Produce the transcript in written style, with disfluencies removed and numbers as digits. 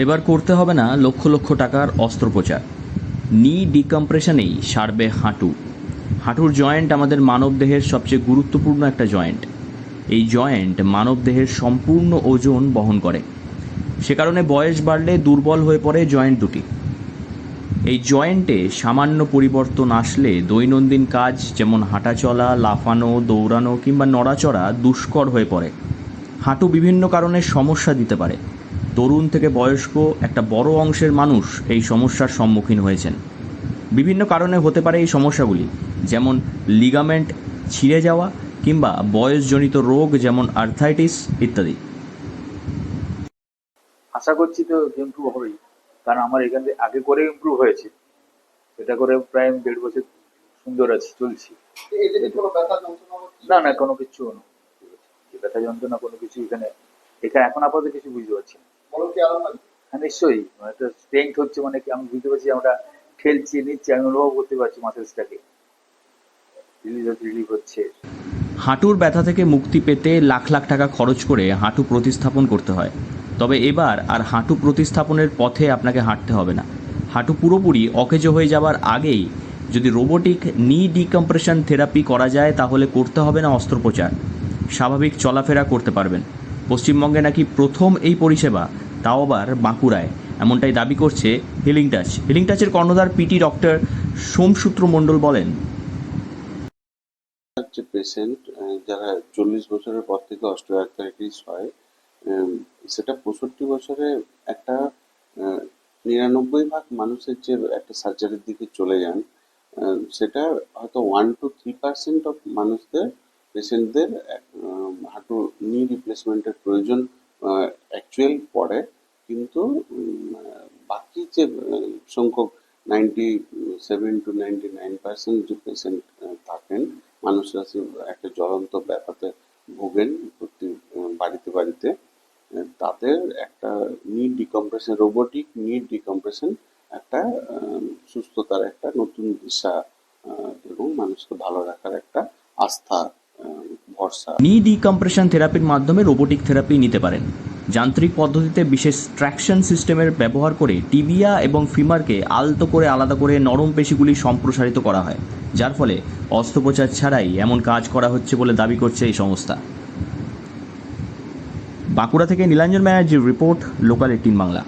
এবার করতে হবে না লক্ষ লক্ষ টাকার অস্ত্রোপচার। নি ডিকম্প্রেশনেই সারবে হাঁটু। হাঁটুর জয়েন্ট আমাদের মানবদেহের সবচেয়ে গুরুত্বপূর্ণ একটা জয়েন্ট। এই জয়েন্ট মানবদেহের সম্পূর্ণ ওজন বহন করে। সে কারণে বয়স বাড়লে দুর্বল হয়ে পড়ে জয়েন্ট দুটি। এই জয়েন্টে সামান্য পরিবর্তন আসলে দৈনন্দিন কাজ যেমন হাঁটাচলা, লাফানো, দৌড়ানো কিংবা নড়াচড়া দুষ্কর হয়ে পড়ে। হাঁটু বিভিন্ন কারণে সমস্যা দিতে পারে। তরুণ থেকে বয়স্ক একটা বড় অংশের মানুষ এই সমস্যার সম্মুখীন হয়েছেন। বিভিন্ন কারণে হতে পারে এই সমস্যাগুলি, যেমন লিগামেন্ট ছিঁড়ে যাওয়া কিংবা বয়সজনিত রোগ যেমন আর্থাইটিস ইত্যাদি। আশা করছি তো ইমপ্রুভ হবেই, কারণ আমার এখান থেকে আগে করে ইমপ্রুভ হয়েছে। এটা করে প্রায় 1.5 বছর সুন্দর আছে, চলছি। না না, কোনো কিছু না, ব্যথা যন্ত্রণা কোনো কিছু এখানে এখন আপাতত কিছু বুঝতে পারছি না। হ্যাঁ নিশ্চয়ই, একটা স্ট্রেংথ হচ্ছে, মানে কি আমি বুঝতে পারছি আমরা ঠেলছি নিচ্ছি, আমি অনুভব করতে পারছি মাসেলসটাকে রিলিভ হচ্ছে। হাঁটুর ব্যথা থেকে মুক্তি পেতে লাখ লাখ টাকা খরচ করে হাঁটু প্রতিস্থাপন করতে হয়। তবে এবার আর হাঁটু প্রতিস্থাপনের পথে আপনাকে হাঁটতে হবে না। হাঁটু পুরোপুরি অকেজো হয়ে যাবার আগেই যদি রোবোটিক নি ডিকম্প্রেশন থেরাপি করা যায় তাহলে করতে হবে না অস্ত্রোপচার। স্বাভাবিক চলাফেরা করতে পারবেন। পশ্চিমবঙ্গে নাকি প্রথম এই পরিষেবা, তাও আবার বাঁকুড়ায়, এমনটাই দাবি করছে হিলিং টাচ। হিলিং টাচের কর্ণধার পিটি ডক্টর সোমসূত্র মণ্ডল বলেন, যে পেশেন্ট যারা 40 বছরের পর থেকে অস্টিওআর্থ্রাইটিস হয়, সেটা 65 বছরে একটা 99 ভাগ মানুষের যে একটা সার্জারির দিকে চলে যান, সেটা হয়তো 1 to 3% অফ মানুষদের পেশেন্টদের হাঁটু নি রিপ্লেসমেন্টের প্রয়োজন অ্যাকচুয়াল পড়ে। কিন্তু বাকি যে সংখ্যক 97 to 99% যে পেশেন্ট থাকেন, মানুষরা একটা জ্বলন্ত ব্যাপারে ভোগেন প্রতি বাড়িতে বাড়িতে, তাদের একটা need decompression, robotic need decompression একটা সুস্থতার একটা নতুন দিশা এবং মানুষকে ভালো রাখার একটা আস্থা, ভরসা। নি ডিকম্প্রেশন থেরাপির মাধ্যমে রোবোটিক থেরাপি নিতে পারেন। যান্ত্রিক পদ্ধতিতে বিশেষ ট্র্যাকশন সিস্টেমের ব্যবহার করে টিবিয়া এবং ফিমারকে আলতো করে আলাদা করে নরম পেশিগুলি সম্প্রসারিত করা হয়, যার ফলে অস্ত্রোপচার ছাড়াই এমন কাজ করা হচ্ছে বলে দাবি করছে এই সংস্থা। বাঁকুড়া থেকে নীলাঞ্জন ব্যানার্জির রিপোর্ট, লোকাল 18 বাংলা।